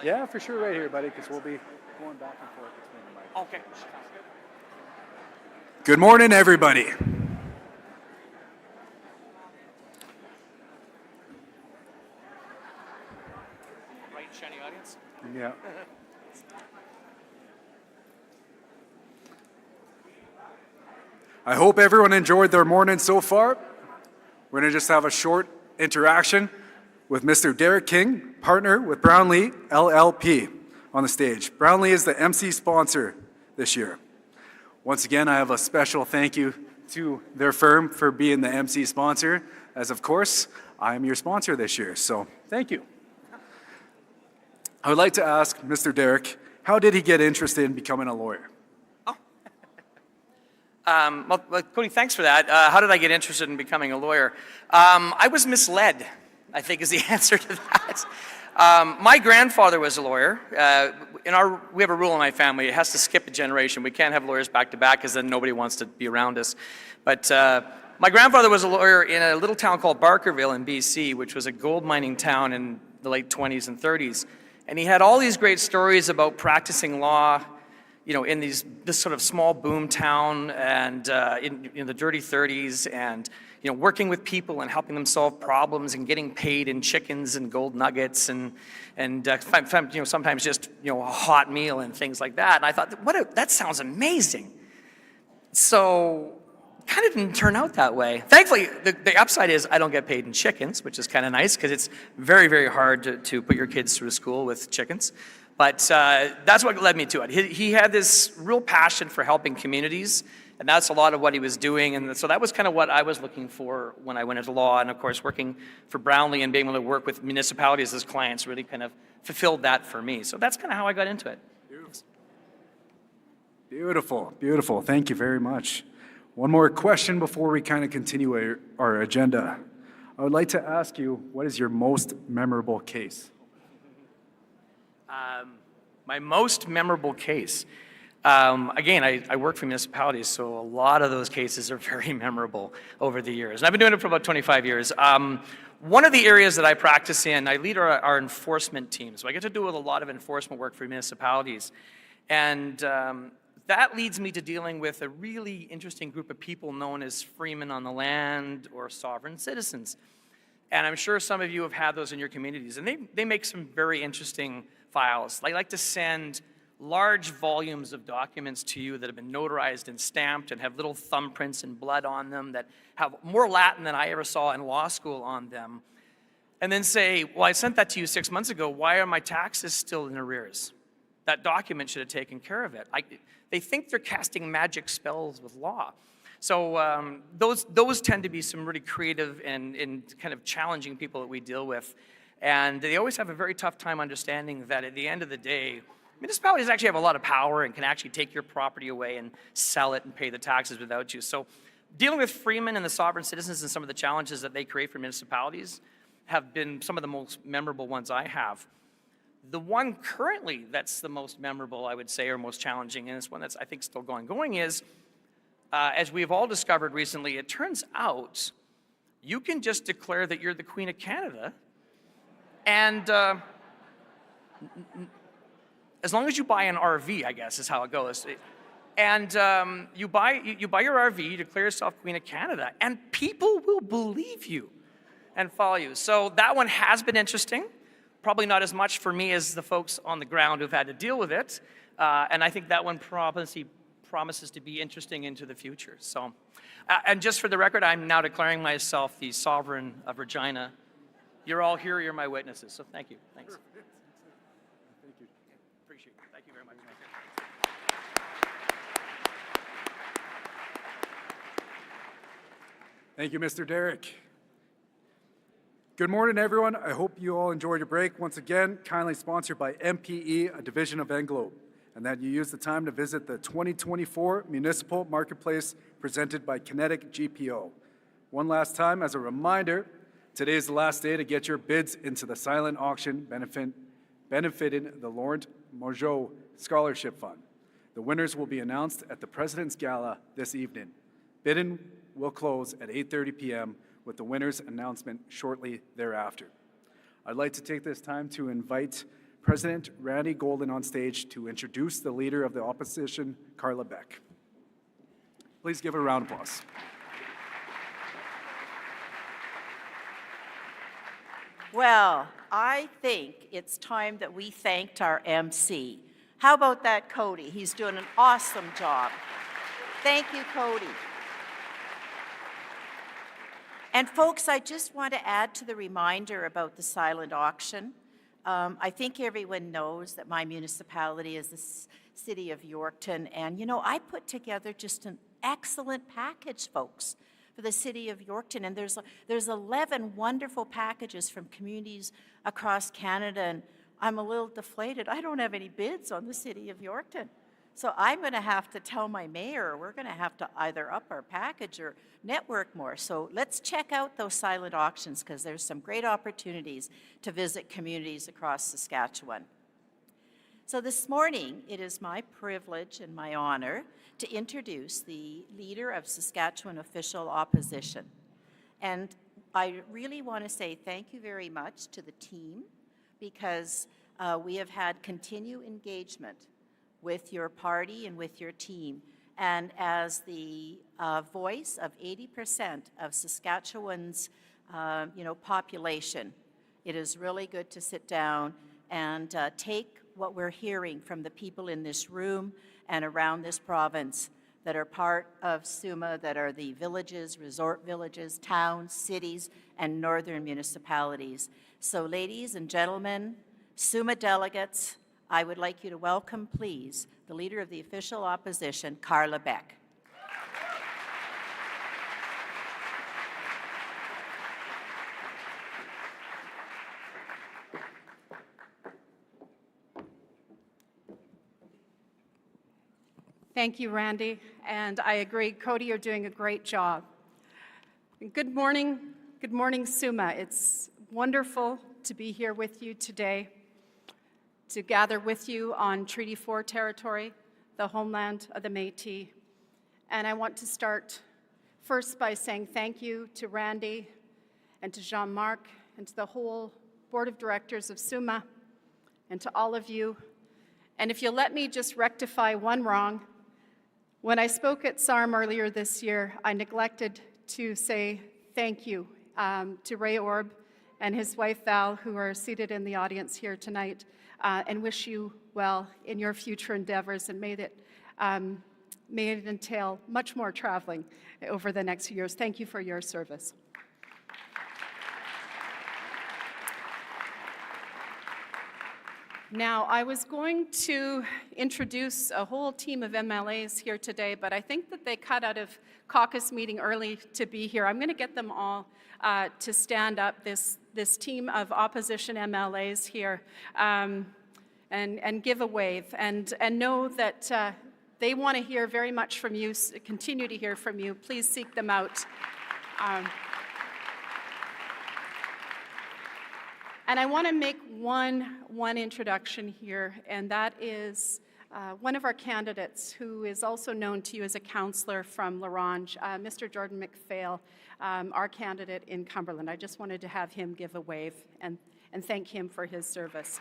Yeah, for sure, right here, buddy, because we'll be going back and forth between the mics. Okay. Good morning, everybody. Right, shiny audience. Yeah. I hope everyone enjoyed their morning so far. We're going to just have a short interaction with Mr. Derek King, partner with Brownlee LLP on the stage. Brownlee is the MC sponsor this year. Once again, I have a special thank you to their firm for being the MC sponsor, as of course, I am your sponsor this year, so thank you. I would like to ask Mr. Derek, how did he get interested in becoming a lawyer? Well, Cody, thanks for that. How did I get interested in becoming a lawyer? I was misled, I think is the answer to that. My grandfather was a lawyer. We have a rule in my family, it has to skip a generation. We can't have lawyers back to back because then nobody wants to be around us. But my grandfather was a lawyer in a little town called Barkerville in BC, which was a gold mining town in the late 20s and 30s. And he had all these great stories about practicing law, you know, in this sort of small boom town and in the dirty 30s, and you know, working with people and helping them solve problems and getting paid in chickens and gold nuggets and you know, sometimes just, you know, a hot meal and things like that. And I thought, that sounds amazing. So kind of didn't turn out that way. Thankfully, the upside is I don't get paid in chickens, which is kind of nice because it's very, very hard to put your kids through school with chickens. But that's what led me to it. He had this real passion for helping communities, and that's a lot of what he was doing. And so that was kind of what I was looking for when I went into law. And of course, working for Brownlee and being able to work with municipalities as clients really kind of fulfilled that for me. So that's kind of how I got into it. Beautiful, beautiful. Thank you very much. One more question before we kind of continue our agenda. I would like to ask you, what is your most memorable case? My most memorable case. Again, I work for municipalities, so a lot of those cases are very memorable over the years. And I've been doing it for about 25 years. One of the areas that I practice in, I lead our enforcement team. So I get to do a lot of enforcement work for municipalities. And that leads me to dealing with a really interesting group of people known as freemen on the land or sovereign citizens. And I'm sure some of you have had those in your communities. And they make some very interesting files. They like to send large volumes of documents to you that have been notarized and stamped and have little thumbprints and blood on them that have more Latin than I ever saw in law school on them. And then say, well, I sent that to you 6 months ago. Why are my taxes still in arrears? That document should have taken care of it. They think they're casting magic spells with law. So those tend to be some really creative and kind of challenging people that we deal with. And they always have a very tough time understanding that at the end of the day, municipalities actually have a lot of power and can actually take your property away and sell it and pay the taxes without you. So dealing with freemen and the sovereign citizens and some of the challenges that they create for municipalities have been some of the most memorable ones I have. The one currently that's the most memorable, I would say, or most challenging, and it's one that's I think still going is, as we've all discovered recently, it turns out you can just declare that you're the Queen of Canada, and as long as you buy an RV, I guess is how it goes. And you buy your RV, you declare yourself Queen of Canada, and people will believe you and follow you. So that one has been interesting. Probably not as much for me as the folks on the ground who've had to deal with it. And I think that one promises to be interesting into the future. So, and just for the record, I'm now declaring myself the sovereign of Regina. You're all here, you're my witnesses. So thank you, thanks. Thank you. Appreciate it, thank you very much. Thank you, Mr. Derek. Good morning, everyone. I hope you all enjoyed your break. Once again, kindly sponsored by MPE, a division of Englobe, and that you use the time to visit the 2024 Municipal Marketplace presented by Kinetic GPO. One last time, as a reminder, today is the last day to get your bids into the silent auction benefiting the Laurent Mongeau Scholarship Fund. The winners will be announced at the President's Gala this evening. Bidding will close at 8:30 p.m. with the winner's announcement shortly thereafter. I'd like to take this time to invite President Randy Golden on stage to introduce the Leader of the Opposition, Carla Beck. Please give her a round of applause. Well, I think it's time that we thanked our MC. How about that, Cody? He's doing an awesome job. Thank you, Cody. And folks, I just want to add to the reminder about the silent auction. I think everyone knows that my municipality is the city of Yorkton, and you know, I put together just an excellent package, folks, for the city of Yorkton, and there's 11 wonderful packages from communities across Canada, and I'm a little deflated. I don't have any bids on the city of Yorkton. So I'm going to have to tell my mayor we're going to have to either up our package or network more. So let's check out those silent auctions because there's some great opportunities to visit communities across Saskatchewan. So this morning, it is my privilege and my honor to introduce the Leader of Saskatchewan Official Opposition. And I really want to say thank you very much to the team because we have had continued engagement with your party and with your team. And as the voice of 80% of Saskatchewan's population, it is really good to sit down and take what we're hearing from the people in this room and around this province that are part of SUMA, that are the villages, resort villages, towns, cities, and northern municipalities. So ladies and gentlemen, SUMA delegates, I would like you to welcome, please, the Leader of the Official Opposition, Carla Beck. Thank you, Randy, and I agree, Cody, you're doing a great job. Good morning, SUMA. It's wonderful to be here with you today, to gather with you on Treaty 4 territory, the homeland of the Métis. And I want to start first by saying thank you to Randy and to Jean-Marc and to the whole Board of Directors of SUMA and to all of you. And if you'll let me just rectify one wrong, when I spoke at SARM earlier this year, I neglected to say thank you to Ray Orb and his wife Val, who are seated in the audience here tonight, and wish you well in your future endeavors, and may it entail much more traveling over the next few years. Thank you for your service. Now, I was going to introduce a whole team of MLAs here today, but I think that they cut out of caucus meeting early to be here. I'm going to get them all to stand up, this team of opposition MLAs here, and give a wave, and know that they want to hear very much from you, continue to hear from you. Please seek them out. And I want to make one introduction here, and that is one of our candidates who is also known to you as a councillor from La Ronge, Mr. Jordan McPhail, our candidate in Cumberland. I just wanted to have him give a wave and thank him for his service.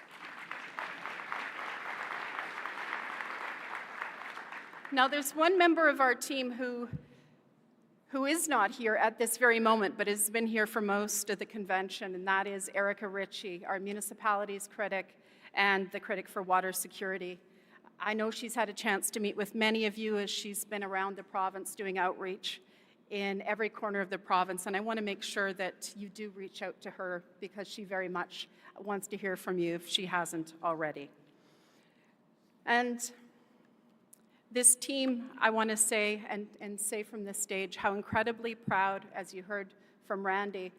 Now, there's one member of our team who is not here at this very moment, but has been here for most of the convention, and that is Erica Ritchie, our municipalities critic and the critic for water security. I know she's had a chance to meet with many of you as she's been around the province doing outreach in every corner of the province, and I want to make sure that you do reach out to her because she very much wants to hear from you if she hasn't already. And this team, I want to say, and say from this stage, how incredibly proud, as you heard from Randy,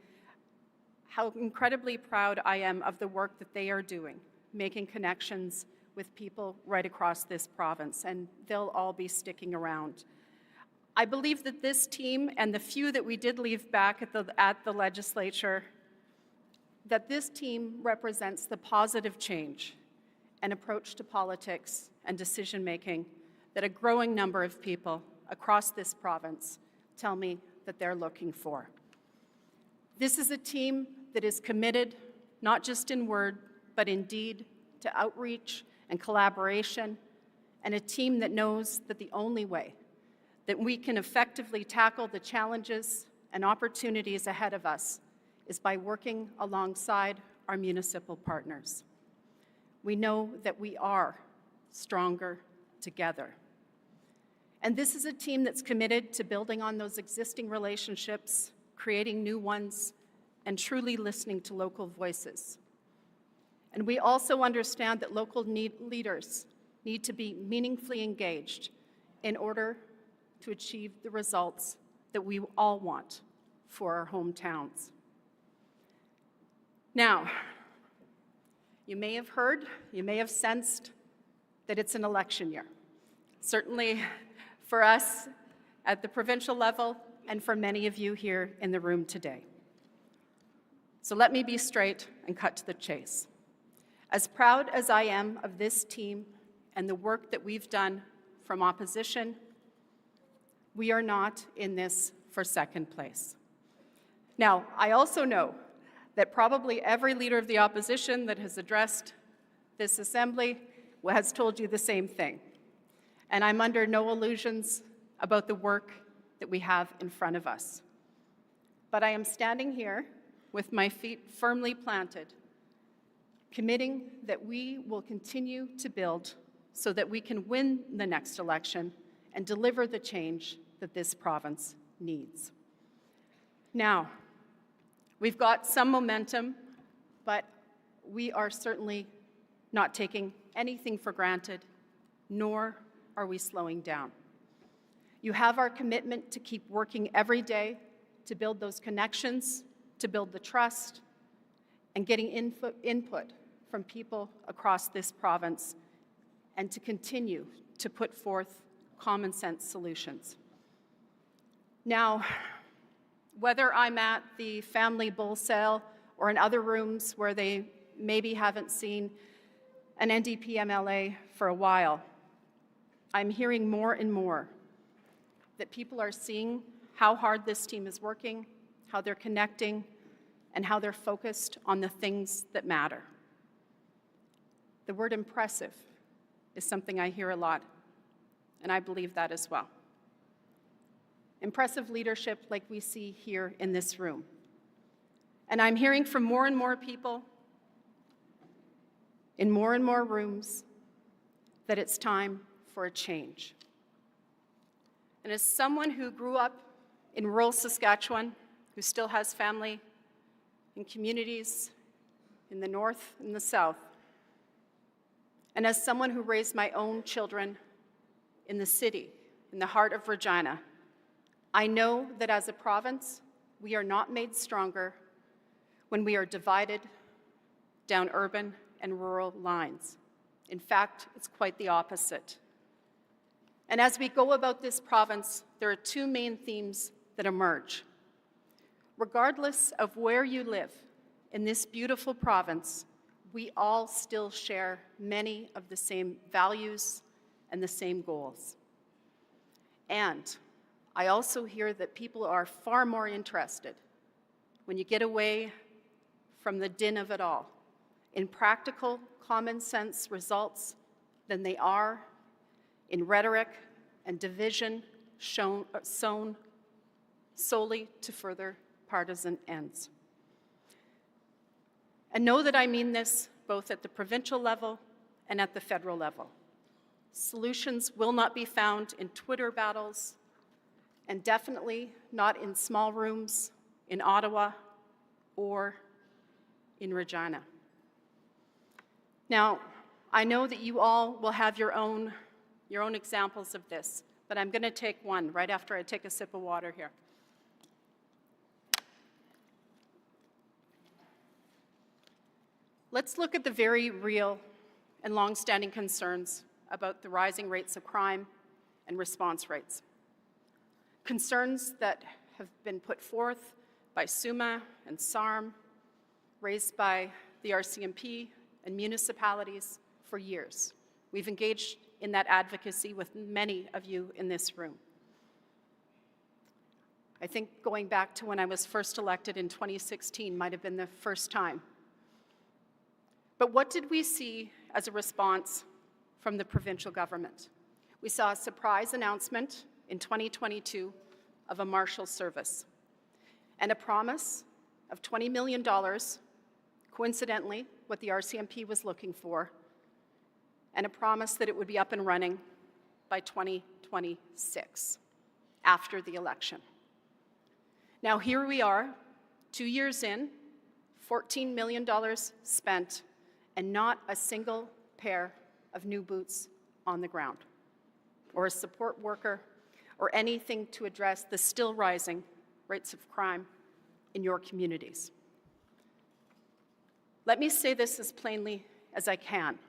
how incredibly proud I am of the work that they are doing, making connections with people right across this province, and they'll all be sticking around. I believe that this team, and the few that we did leave back at the legislature, that this team represents the positive change and approach to politics and decision-making that a growing number of people across this province tell me that they're looking for. This is a team that is committed, not just in word, but in deed, to outreach and collaboration, and a team that knows that the only way that we can effectively tackle the challenges and opportunities ahead of us is by working alongside our municipal partners. We know that we are stronger together. And this is a team that's committed to building on those existing relationships, creating new ones, and truly listening to local voices. And we also understand that local leaders need to be meaningfully engaged in order to achieve the results that we all want for our hometowns. Now, you may have heard, you may have sensed that it's an election year. Certainly for us at the provincial level and for many of you here in the room today. So let me be straight and cut to the chase. As proud as I am of this team and the work that we've done from opposition, we are not in this for second place. Now, I also know that probably every leader of the opposition that has addressed this assembly has told you the same thing. And I'm under no illusions about the work that we have in front of us. But I am standing here with my feet firmly planted, committing that we will continue to build so that we can win the next election and deliver the change that this province needs. Now, we've got some momentum, but we are certainly not taking anything for granted, nor are we slowing down. You have our commitment to keep working every day to build those connections, to build the trust, and getting input from people across this province, and to continue to put forth common sense solutions. Now, whether I'm at the family bull sale or in other rooms where they maybe haven't seen an NDP MLA for a while, I'm hearing more and more that people are seeing how hard this team is working, how they're connecting, and how they're focused on the things that matter. The word impressive is something I hear a lot, and I believe that as well. Impressive leadership like we see here in this room. And I'm hearing from more and more people in more and more rooms that it's time for a change. And as someone who grew up in rural Saskatchewan, who still has family in communities in the north and the south, and as someone who raised my own children in the city, in the heart of Regina, I know that as a province, we are not made stronger when we are divided down urban and rural lines. In fact, it's quite the opposite. And as we go about this province, there are two main themes that emerge. Regardless of where you live in this beautiful province, we all still share many of the same values and the same goals. And I also hear that people are far more interested, when you get away from the din of it all, in practical, common sense results than they are in rhetoric and division sown solely to further partisan ends. And know that I mean this both at the provincial level and at the federal level. Solutions will not be found in Twitter battles, and definitely not in small rooms in Ottawa or in Regina. Now, I know that you all will have your own examples of this, but I'm going to take one right after I take a sip of water here. Let's look at the very real and long-standing concerns about the rising rates of crime and response rates. Concerns that have been put forth by SUMA and SARM, raised by the RCMP and municipalities for years. We've engaged in that advocacy with many of you in this room. I think going back to when I was first elected in 2016 might have been the first time. But what did we see as a response from the provincial government. We saw a surprise announcement in 2022 of a marshal service and a promise of $20 million, coincidentally what the RCMP was looking for, and a promise that it would be up and running by 2026, after the election. Now here we are, 2 years in, $14 million spent, and not a single pair of new boots on the ground, or a support worker, or anything to address the still rising rates of crime in your communities. Let me say this as plainly as I can.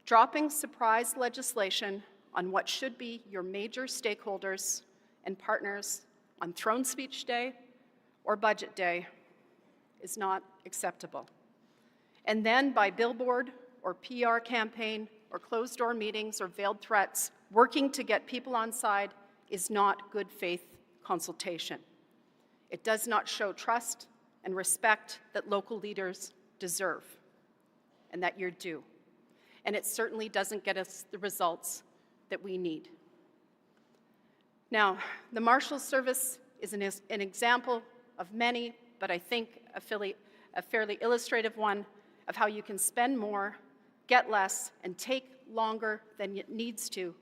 Dropping surprise legislation on what should be your major stakeholders and partners on Throne Speech Day or Budget Day is not acceptable. And then by billboard or PR campaign or closed-door meetings or veiled threats, working to get people on side is not good faith consultation. It does not show trust and respect that local leaders deserve and that you're due. And it certainly doesn't get us the results that we need. Now, the Marshals Service is an example of many, but I think a fairly illustrative one of how you can spend more, get less, and take longer than it needs to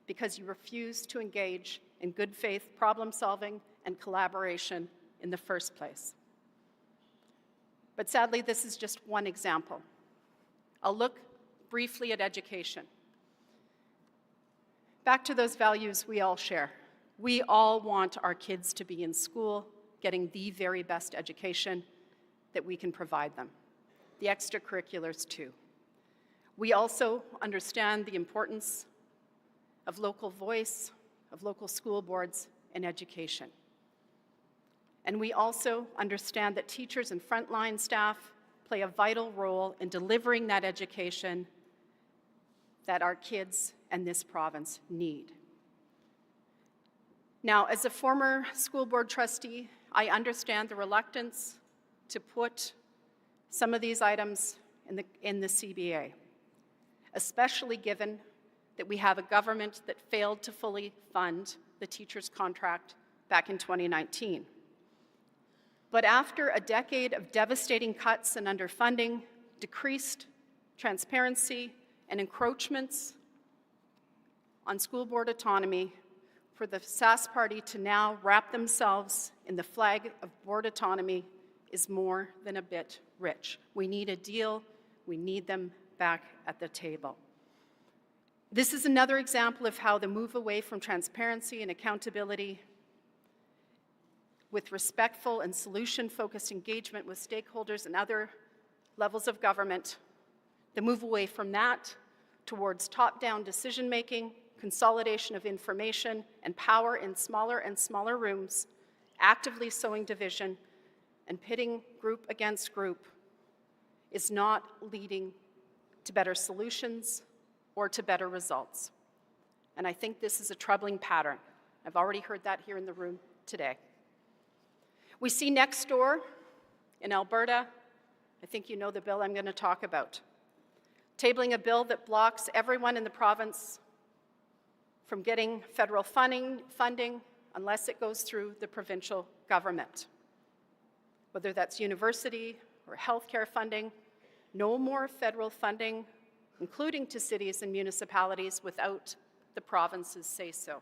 because you refuse to engage in good faith problem solving and collaboration in the first place. But sadly, this is just one example. I'll look briefly at education. Back to those values we all share. We all want our kids to be in school, getting the very best education that we can provide them. The extracurriculars too. We also understand the importance of local voice, of local school boards in education. And we also understand that teachers and frontline staff play a vital role in delivering that education that our kids and this province need. Now, as a former school board trustee, I understand the reluctance to put some of these items in the CBA, especially given that we have a government that failed to fully fund the teacher's contract back in 2019. But after a decade of devastating cuts and underfunding, decreased transparency, and encroachments on school board autonomy, for the Sask Party to now wrap themselves in the flag of board autonomy is more than a bit rich. We need a deal. We need them back at the table. This is another example of how the move away from transparency and accountability with respectful and solution-focused engagement with stakeholders and other levels of government, the move away from that towards top-down decision-making, consolidation of information, and power in smaller and smaller rooms, actively sowing division and pitting group against group is not leading to better solutions or to better results. And I think this is a troubling pattern. I've already heard that here in the room today. We see next door in Alberta, I think you know the bill I'm going to talk about, tabling a bill that blocks everyone in the province from getting federal funding unless it goes through the provincial government. Whether that's university or healthcare funding, no more federal funding, including to cities and municipalities, without the province's say-so.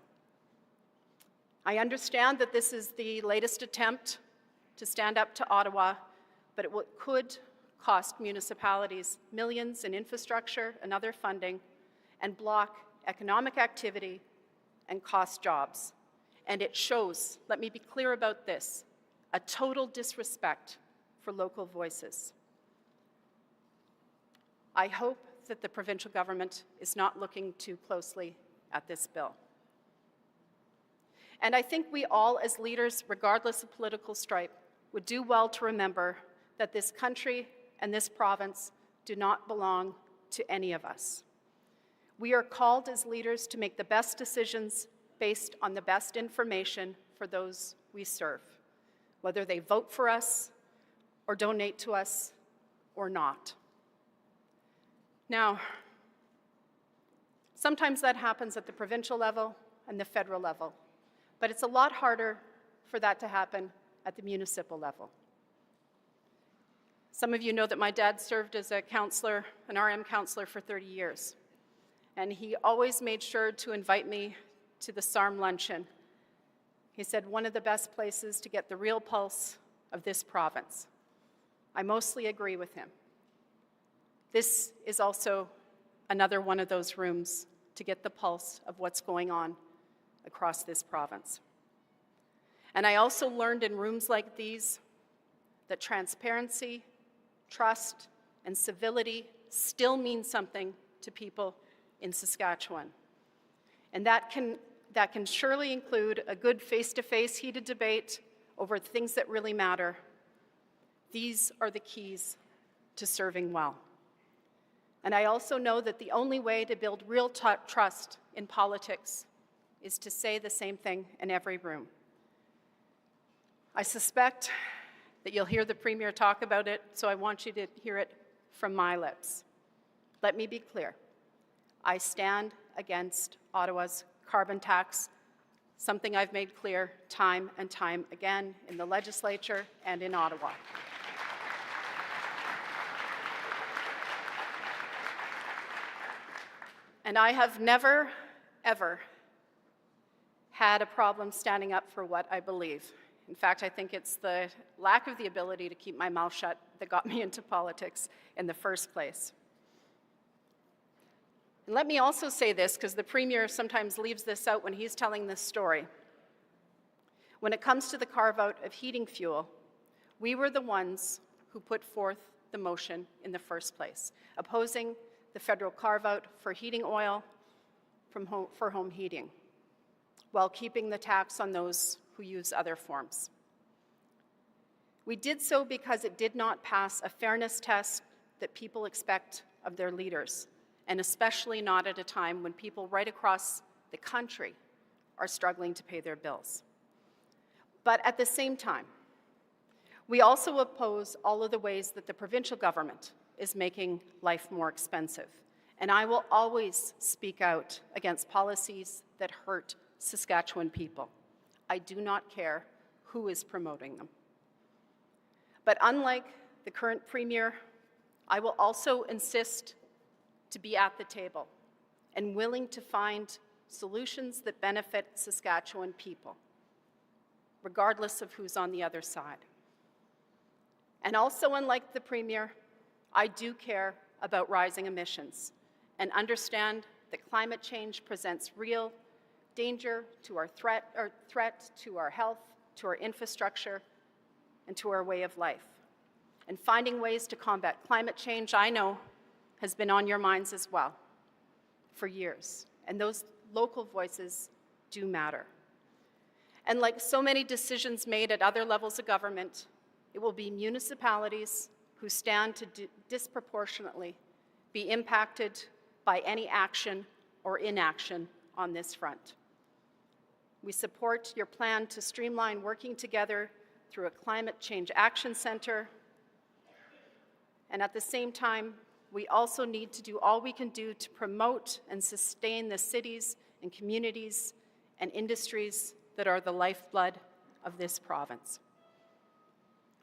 I understand that this is the latest attempt to stand up to Ottawa, but it could cost municipalities millions in infrastructure and other funding and block economic activity and cost jobs. And it shows, let me be clear about this, a total disrespect for local voices. I hope that the provincial government is not looking too closely at this bill. And I think we all, as leaders, regardless of political stripe, would do well to remember that this country and this province do not belong to any of us. We are called as leaders to make the best decisions based on the best information for those we serve, whether they vote for us or donate to us or not. Now, sometimes that happens at the provincial level and the federal level, but it's a lot harder for that to happen at the municipal level. Some of you know that my dad served as a counselor, an RM counselor for 30 years, and he always made sure to invite me to the SARM luncheon. He said, one of the best places to get the real pulse of this province. I mostly agree with him. This is also another one of those rooms to get the pulse of what's going on across this province. And I also learned in rooms like these that transparency, trust, and civility still mean something to people in Saskatchewan. And that can surely include a good face-to-face heated debate over things that really matter. These are the keys to serving well. And I also know that the only way to build real trust in politics is to say the same thing in every room. I suspect that you'll hear the Premier talk about it, so I want you to hear it from my lips. Let me be clear. I stand against Ottawa's carbon tax, something I've made clear time and time again in the legislature and in Ottawa. And I have never, ever had a problem standing up for what I believe. In fact, I think it's the lack of the ability to keep my mouth shut that got me into politics in the first place. And let me also say this, because the Premier sometimes leaves this out when he's telling this story. When it comes to the carve-out of heating fuel, we were the ones who put forth the motion in the first place, opposing the federal carve-out for heating oil for home heating, while keeping the tax on those who use other forms. We did so because it did not pass a fairness test that people expect of their leaders, and especially not at a time when people right across the country are struggling to pay their bills. But at the same time, we also oppose all of the ways that the provincial government is making life more expensive. And I will always speak out against policies that hurt Saskatchewan people. I do not care who is promoting them. But unlike the current Premier, I will also insist to be at the table and willing to find solutions that benefit Saskatchewan people, regardless of who's on the other side. And also, unlike the Premier, I do care about rising emissions and understand that climate change presents real danger to our threat to our health, to our infrastructure, and to our way of life. And finding ways to combat climate change, I know, has been on your minds as well for years. And those local voices do matter. And like so many decisions made at other levels of government, it will be municipalities who stand to disproportionately be impacted by any action or inaction on this front. We support your plan to streamline working together through a Climate Change Action Center. And at the same time, we also need to do all we can do to promote and sustain the cities and communities and industries that are the lifeblood of this province.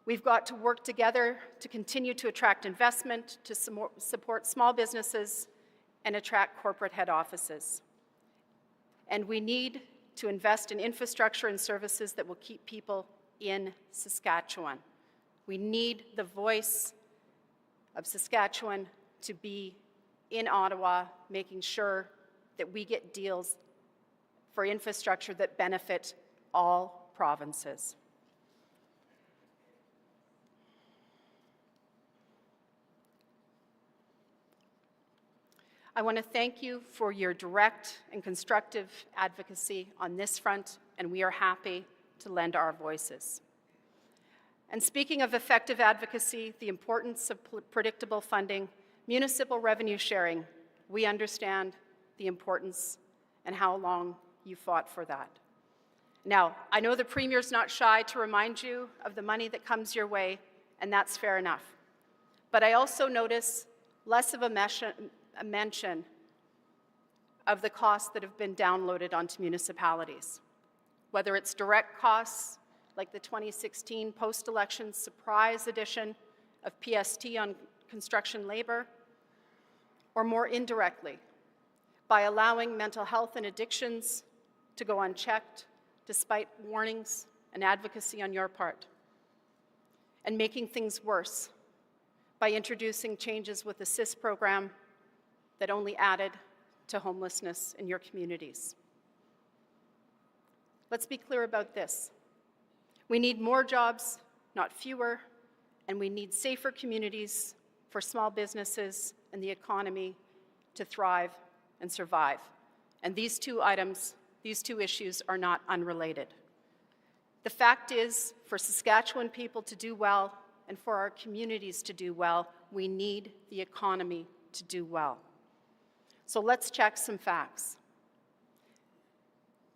We've got to work together to continue to attract investment, to support small businesses, and attract corporate head offices. And we need to invest in infrastructure and services that will keep people in Saskatchewan. We need the voice of Saskatchewan to be in Ottawa, making sure that we get deals for infrastructure that benefit all provinces. I want to thank you for your direct and constructive advocacy on this front, and we are happy to lend our voices. And speaking of effective advocacy, the importance of predictable funding, municipal revenue sharing, we understand the importance and how long you fought for that. Now, I know the Premier's not shy to remind you of the money that comes your way, and that's fair enough. But I also notice less of a mention of the costs that have been downloaded onto municipalities, whether it's direct costs like the 2016 post-election surprise edition of PST on construction labor, or more indirectly, by allowing mental health and addictions to go unchecked despite warnings and advocacy on your part, and making things worse by introducing changes with the SIS program that only added to homelessness in your communities. Let's be clear about this. We need more jobs, not fewer, and we need safer communities for small businesses and the economy to thrive and survive. And these two issues are not unrelated. The fact is, for Saskatchewan people to do well and for our communities to do well, we need the economy to do well. So let's check some facts.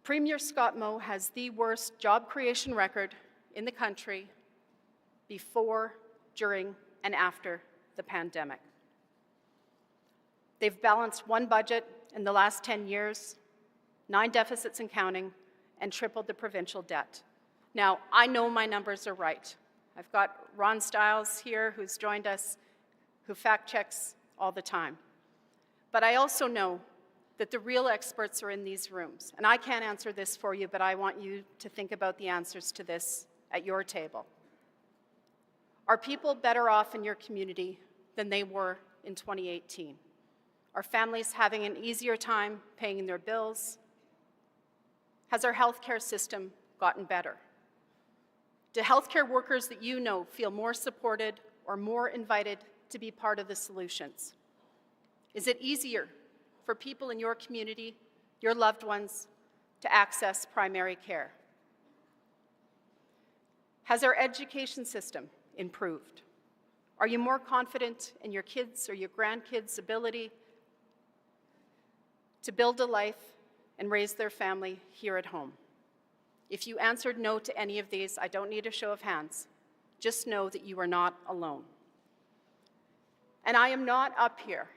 Premier Scott Moe has the worst job creation record in the country before, during, and after the pandemic. They've balanced one budget in the last 10 years, 9 deficits and counting, and tripled the provincial debt. Now, I know my numbers are right. I've got Ron Stiles here, who's joined us, who fact checks all the time. But I also know that the real experts are in these rooms. And I can't answer this for you, but I want you to think about the answers to this at your table. Are people better off in your community than they were in 2018? Are families having an easier time paying their bills? Has our healthcare system gotten better? Do healthcare workers that you know feel more supported or more invited to be part of the solutions? Is it easier for people in your community, your loved ones, to access primary care? Has our education system improved? Are you more confident in your kids' or your grandkids' ability to build a life and raise their family here at home? If you answered no to any of these, I don't need a show of hands. Just know that you are not alone. And I am not up here.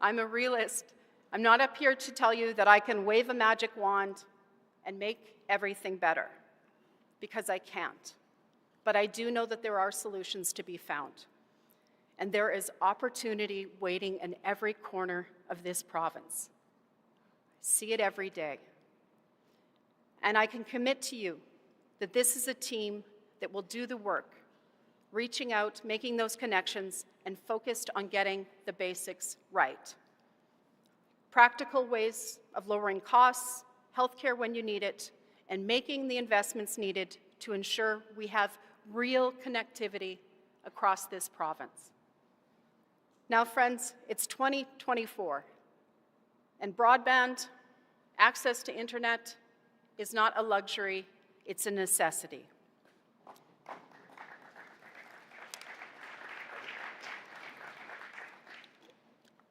I'm a realist. I'm not up here to tell you that I can wave a magic wand and make everything better, because I can't. But I do know that there are solutions to be found. And there is opportunity waiting in every corner of this province. I see it every day. And I can commit to you that this is a team that will do the work, reaching out, making those connections, and focused on getting the basics right. Practical ways of lowering costs, healthcare when you need it, and making the investments needed to ensure we have real connectivity across this province. Now, friends, it's 2024, and broadband, access to internet, is not a luxury, it's a necessity.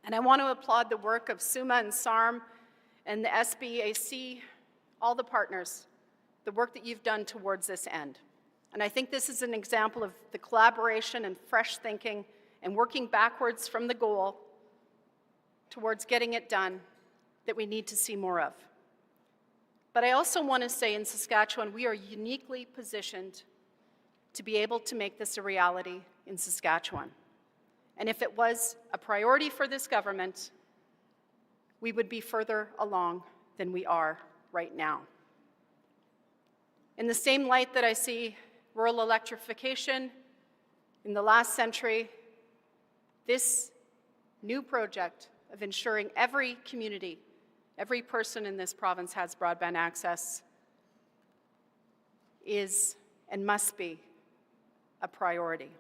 And I want to applaud the work of Suma and SARM and the SBAC, all the partners, the work that you've done towards this end. And I think this is an example of the collaboration and fresh thinking and working backwards from the goal towards getting it done that we need to see more of. But I also want to say in Saskatchewan, we are uniquely positioned to be able to make this a reality in Saskatchewan. And if it was a priority for this government, we would be further along than we are right now. In the same light that I see rural electrification in the last century, this new project of ensuring every community, every person in this province has broadband access is and must be a priority.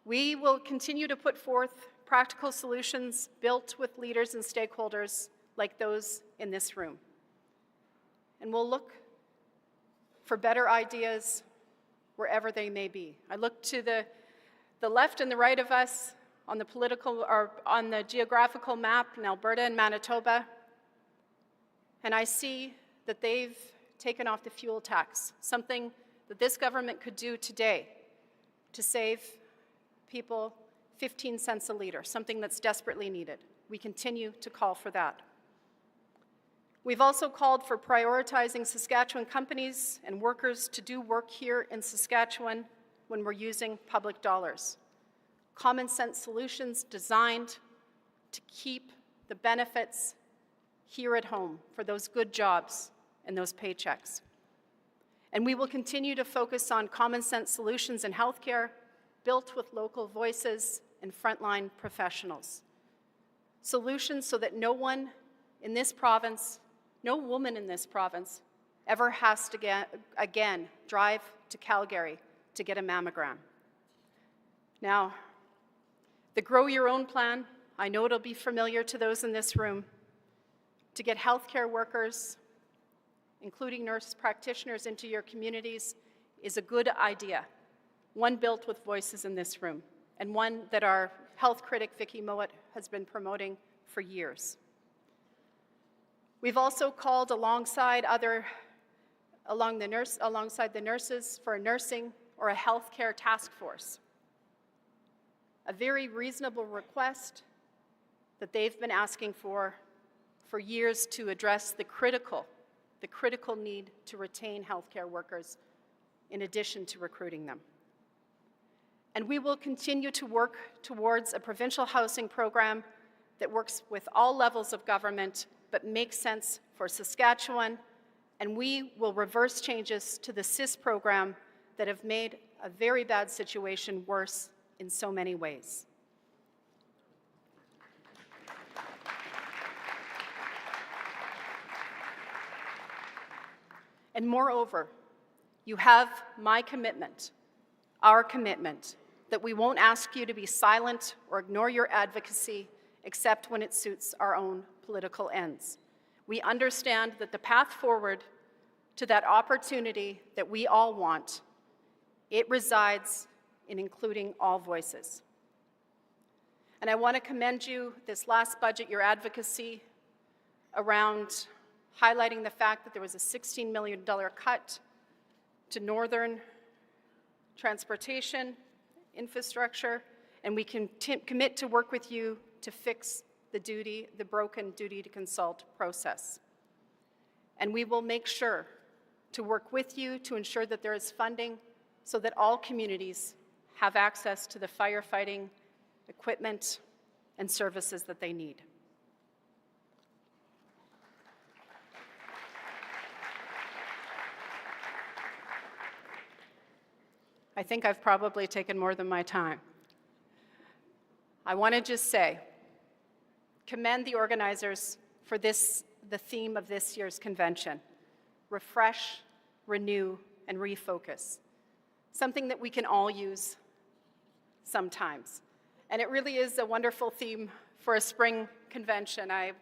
We will continue to put forth practical solutions built with leaders and stakeholders like those in this room. And we'll look for better ideas wherever they may be. I look to the left and the right of us on the political or on the geographical map in Alberta and Manitoba, and I see that they've taken off the fuel tax, something that this government could do today to save people 15 cents a litre, something that's desperately needed. We continue to call for that. We've also called for prioritizing Saskatchewan companies and workers to do work here in Saskatchewan when we're using public dollars. Common sense solutions designed to keep the benefits here at home for those good jobs and those paychecks. And we will continue to focus on common sense solutions in healthcare built with local voices and frontline professionals. Solutions so that no one in this province, no woman in this province, ever has to again drive to Calgary to get a mammogram. Now, the Grow Your Own plan, I know it'll be familiar to those in this room, to get healthcare workers, including nurse practitioners, into your communities is a good idea, one built with voices in this room, and one that our health critic, Vicki Mowat, has been promoting for years. We've also called alongside the nurses for a nursing or a healthcare task force. A very reasonable request that they've been asking for years to address the critical need to retain healthcare workers in addition to recruiting them. And we will continue to work towards a provincial housing program that works with all levels of government but makes sense for Saskatchewan, and we will reverse changes to the SIS program that have made a very bad situation worse in so many ways. And moreover, you have my commitment, our commitment, that we won't ask you to be silent or ignore your advocacy except when it suits our own political ends. We understand that the path forward to that opportunity that we all want, it resides in including all voices. And I want to commend you this last budget, your advocacy around highlighting the fact that there was a $16 million cut to northern transportation infrastructure, and we can commit to work with you to fix the broken duty to consult process. And we will make sure to work with you to ensure that there is funding so that all communities have access to the firefighting equipment and services that they need. I think I've probably taken more than my time. I want to just say, commend the organizers for the theme of this year's convention: refresh, renew, and refocus. Something that we can all use sometimes. And it really is a wonderful theme for a spring convention. I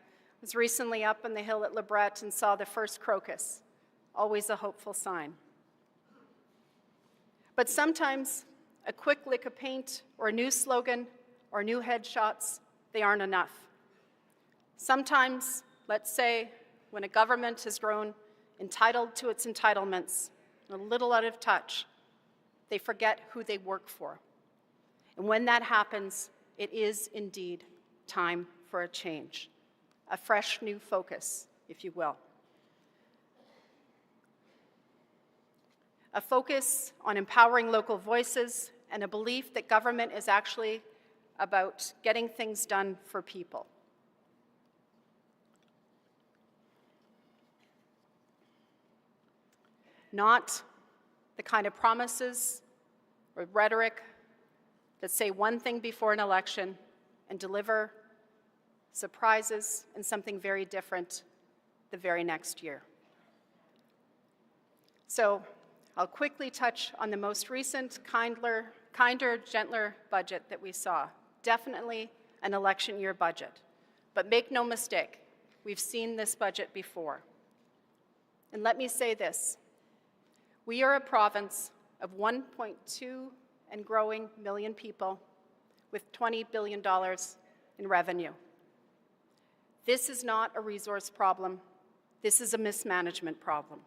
was recently up on the hill at Lebret and saw the first crocus, always a hopeful sign. But sometimes a quick lick of paint or a new slogan or new headshots, they aren't enough. Sometimes, let's say, when a government has grown entitled to its entitlements, a little out of touch, they forget who they work for. And when that happens, it is indeed time for a change, a fresh new focus, if you will. A focus on empowering local voices and a belief that government is actually about getting things done for people. Not the kind of promises or rhetoric that say one thing before an election and deliver surprises and something very different the very next year. So I'll quickly touch on the most recent kinder, gentler budget that we saw. Definitely an election year budget. But make no mistake, we've seen this budget before. And let me say this. We are a province of 1.2 and growing million people with $20 billion in revenue. This is not a resource problem. This is a mismanagement problem.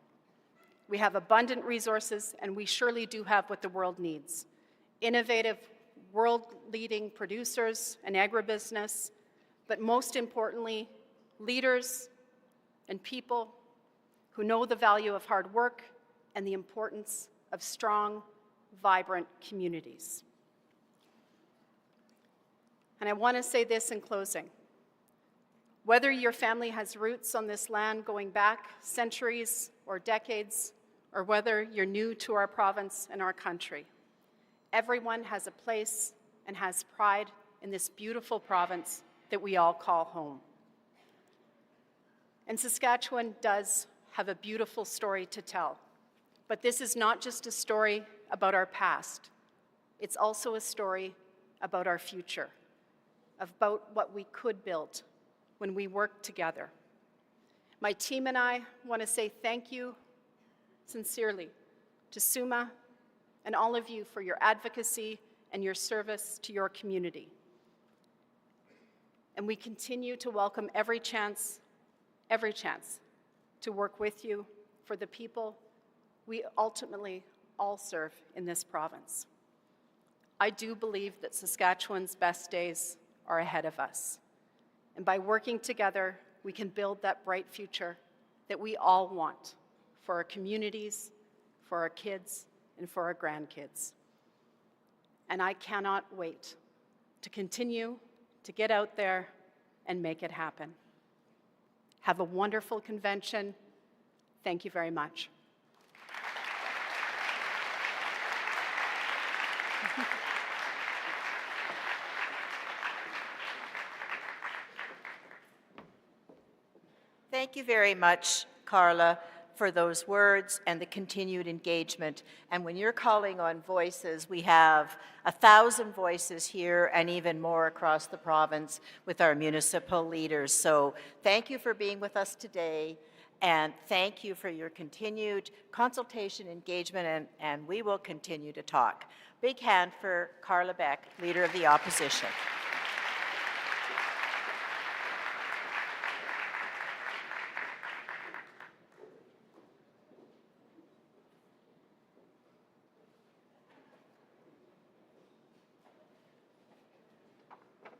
We have abundant resources, and we surely do have what the world needs: innovative world-leading producers and agribusiness, but most importantly, leaders and people who know the value of hard work and the importance of strong, vibrant communities. And I want to say this in closing. Whether your family has roots on this land going back centuries or decades, or whether you're new to our province and our country, everyone has a place and has pride in this beautiful province that we all call home. And Saskatchewan does have a beautiful story to tell. But this is not just a story about our past. It's also a story about our future, about what we could build when we work together. My team and I want to say thank you sincerely to Suma and all of you for your advocacy and your service to your community. And we continue to welcome every chance to work with you for the people we ultimately all serve in this province. I do believe that Saskatchewan's best days are ahead of us. And by working together, we can build that bright future that we all want for our communities, for our kids, and for our grandkids. And I cannot wait to continue to get out there and make it happen. Have a wonderful convention. Thank you very much. Thank you very much, Carla, for those words and the continued engagement. And when you're calling on voices, we have 1,000 voices here and even more across the province with our municipal leaders. So thank you for being with us today, and thank you for your continued consultation, engagement, and we will continue to talk. Big hand for Carla Beck, Leader of the Opposition.